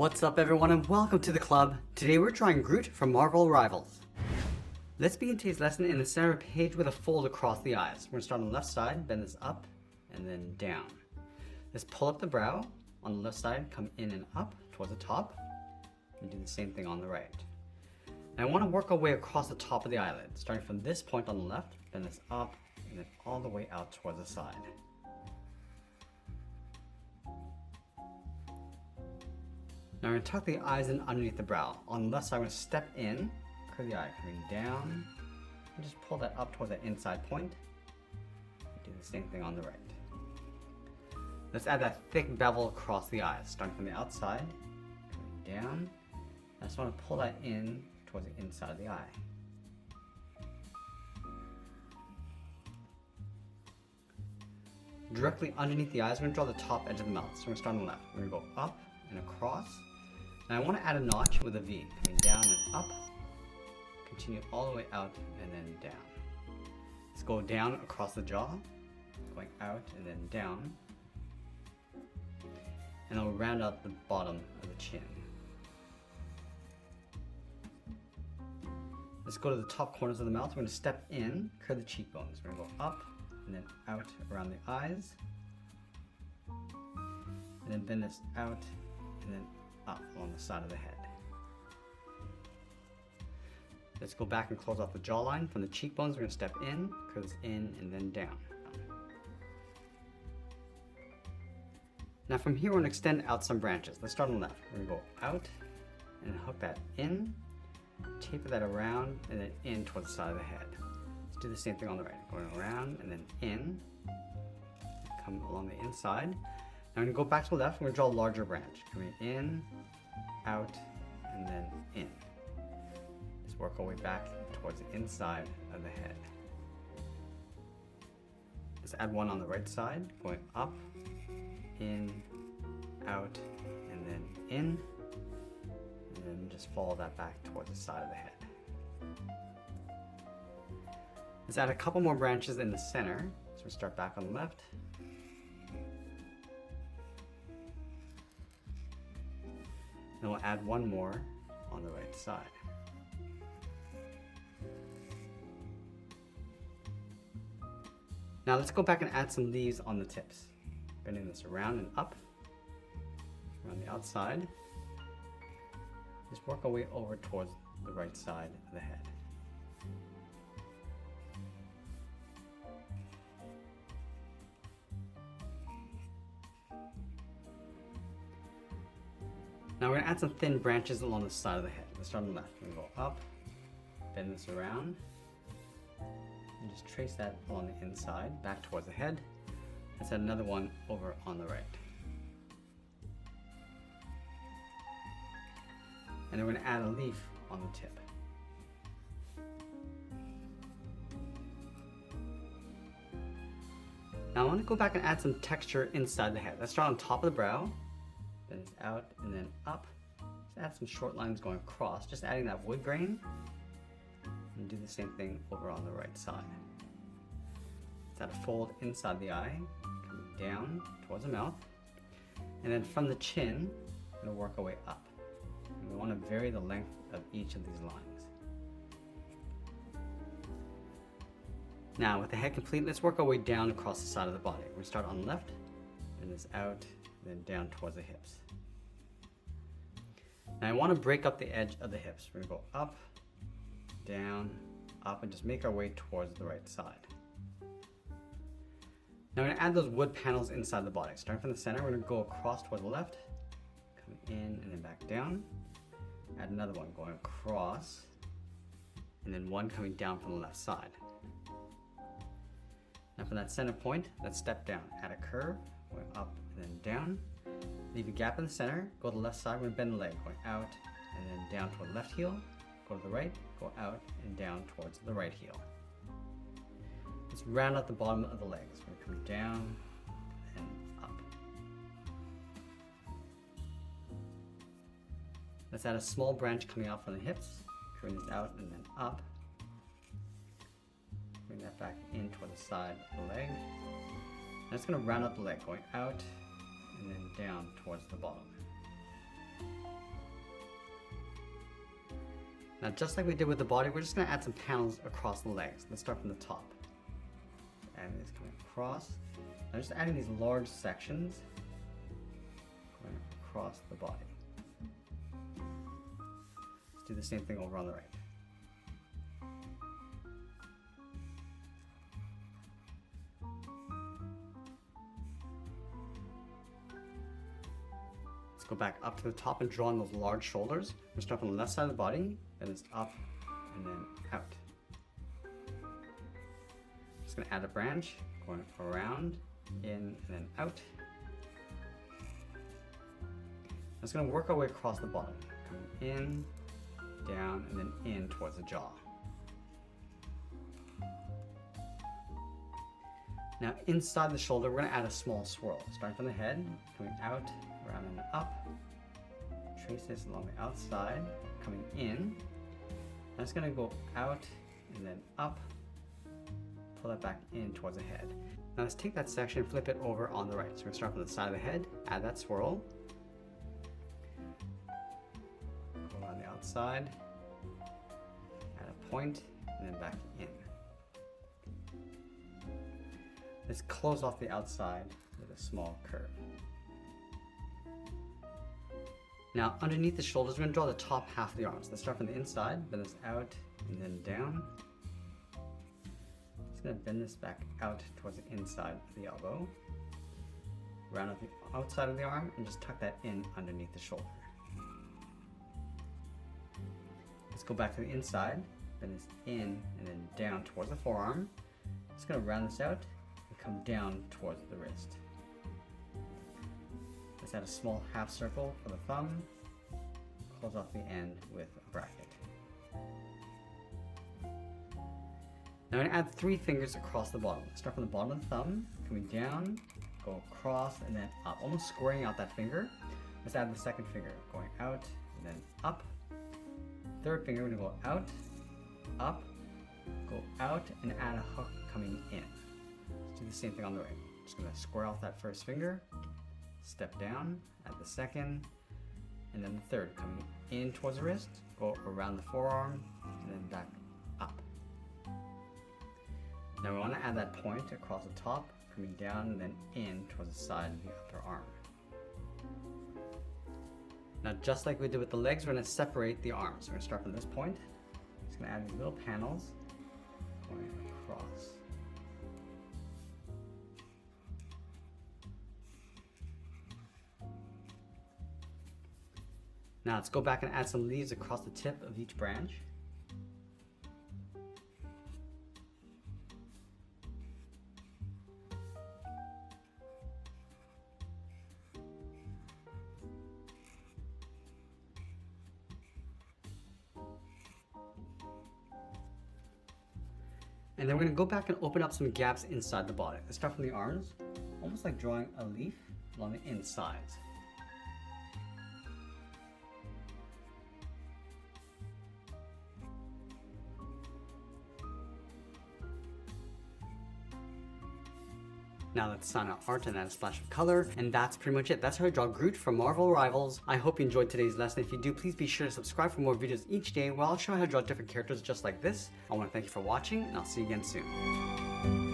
What's up everyone and welcome to the club. Today we're drawing Groot from Marvel Rivals. Let's begin today's lesson in the center of the page with a fold across the eyes. We're going to start on the left side, bend this up and then down. Let's pull up the brow on the left side, come in and up towards the top, and do the same thing on the right. And I want to work our way across the top of the eyelid, starting from this point on the left, bend this up and then all the way out towards the side. Now we're going to tuck the eyes in underneath the brow. On the left side, I'm going to step in, curve the eye coming down, and just pull that up towards the inside point. Do the same thing on the right. Let's add that thick bevel across the eyes, starting from the outside, coming down. I just want to pull that in towards the inside of the eye. Directly underneath the eyes, we're going to draw the top edge of the mouth. So we're going to start on the left. We're going to go up and across. And I want to add a notch with a V, coming down and up, continue all the way out and then down. Let's go down across the jaw, going out and then down. And then we'll round out the bottom of the chin. Let's go to the top corners of the mouth. We're going to step in, curve the cheekbones. We're going to go up and then out around the eyes. And then bend this out and then up along the side of the head. Let's go back and close off the jawline. From the cheekbones, we're going to step in, curve this in, and then down. Now from here, we're going to extend out some branches. Let's start on the left. We're going to go out and hook that in, taper that around, and then in towards the side of the head. Let's do the same thing on the right. Going around and then in, come along the inside. Now I'm going to go back to the left, we're going to draw a larger branch. Coming in, out, and then in. Just work our way back towards the inside of the head. Let's add one on the right side, going up, in, out, and then in. And then just follow that back towards the side of the head. Let's add a couple more branches in the center. So we'll start back on the left. Then we'll add one more on the right side. Now let's go back and add some leaves on the tips. Bending this around and up, around the outside. Just work our way over towards the right side of the head. Now we're going to add some thin branches along the side of the head. Let's start on the left. We're going to go up, bend this around, and just trace that along the inside, back towards the head. Let's add another one over on the right. And then we're going to add a leaf on the tip. Now I want to go back and add some texture inside the head. Let's start on top of the brow. Then it's out and then up. Just add some short lines going across, just adding that wood grain. And do the same thing over on the right side. Let's add a fold inside the eye, coming down towards the mouth. And then from the chin, we're going to work our way up. And we want to vary the length of each of these lines. Now with the head complete, let's work our way down across the side of the body. We're going to start on the left, bend this out, then down towards the hips. Now I want to break up the edge of the hips. We're going to go up, down, up, and just make our way towards the right side. Now we're going to add those wood panels inside the body. Starting from the center, we're going to go across toward the left, come in and then back down. Add another one going across, and then one coming down from the left side. Now from that center point, let's step down. Add a curve, going up and then down. Leave a gap in the center, go to the left side, we're going to bend the leg, going out and then down toward the left heel. Go to the right, go out and down towards the right heel. Let's round out the bottom of the legs. We're going to come down and up. Let's add a small branch coming out from the hips, curving this out and then up. Bring that back in toward the side of the leg. And it's going to round out the leg, going out and then down towards the bottom. Now just like we did with the body, we're just going to add some panels across the legs. Let's start from the top. And it's coming across. Now just adding these large sections going across the body. Let's do the same thing over on the right. Let's go back up to the top and draw on those large shoulders. We're start on the left side of the body, then it's up and then out. Just gonna add a branch going around, in, and then out. It's gonna work our way across the bottom, coming in, down, and then in towards the jaw. Now inside the shoulder, we're gonna add a small swirl. Starting from the head, coming out, around and up. Trace this along the outside, coming in. Now it's gonna go out and then up. Pull that back in towards the head. Now let's take that section and flip it over on the right. So we're gonna start from the side of the head, add that swirl. Go on the outside, add a point, and then back in. Let's close off the outside with a small curve. Now underneath the shoulders, we're gonna draw the top half of the arms. Let's start from the inside, bend this out and then down. Just gonna bend this back out towards the inside of the elbow. Round up the outside of the arm and just tuck that in underneath the shoulder. Let's go back to the inside, bend this in and then down towards the forearm. Just gonna round this out and come down towards the wrist. Let's add a small half circle for the thumb. Close off the end with a bracket. Now I'm going to add 3 fingers across the bottom. Start from the bottom of the thumb, coming down, go across, and then up, almost squaring out that finger. Let's add the second finger, going out, and then up. Third finger, we're going to go out, up, go out, and add a hook coming in. Let's do the same thing on the right. Just going to square off that first finger, step down, add the second, and then the third, coming in towards the wrist, go around the forearm, and then back up. Now we want to add that point across the top, coming down and then in towards the side of the upper arm. Now just like we did with the legs, we're going to separate the arms. We're going to start from this point. Just going to add these little panels going across. Now let's go back and add some leaves across the tip of each branch. And then we're going to go back and open up some gaps inside the body. Let's start from the arms, almost like drawing a leaf along the insides. Now let's sign out art and add a splash of color, and that's pretty much it. That's how I draw Groot from Marvel Rivals. I hope you enjoyed today's lesson. If you do, please be sure to subscribe for more videos each day where I'll show you how to draw different characters just like this. I want to thank you for watching, and I'll see you again soon.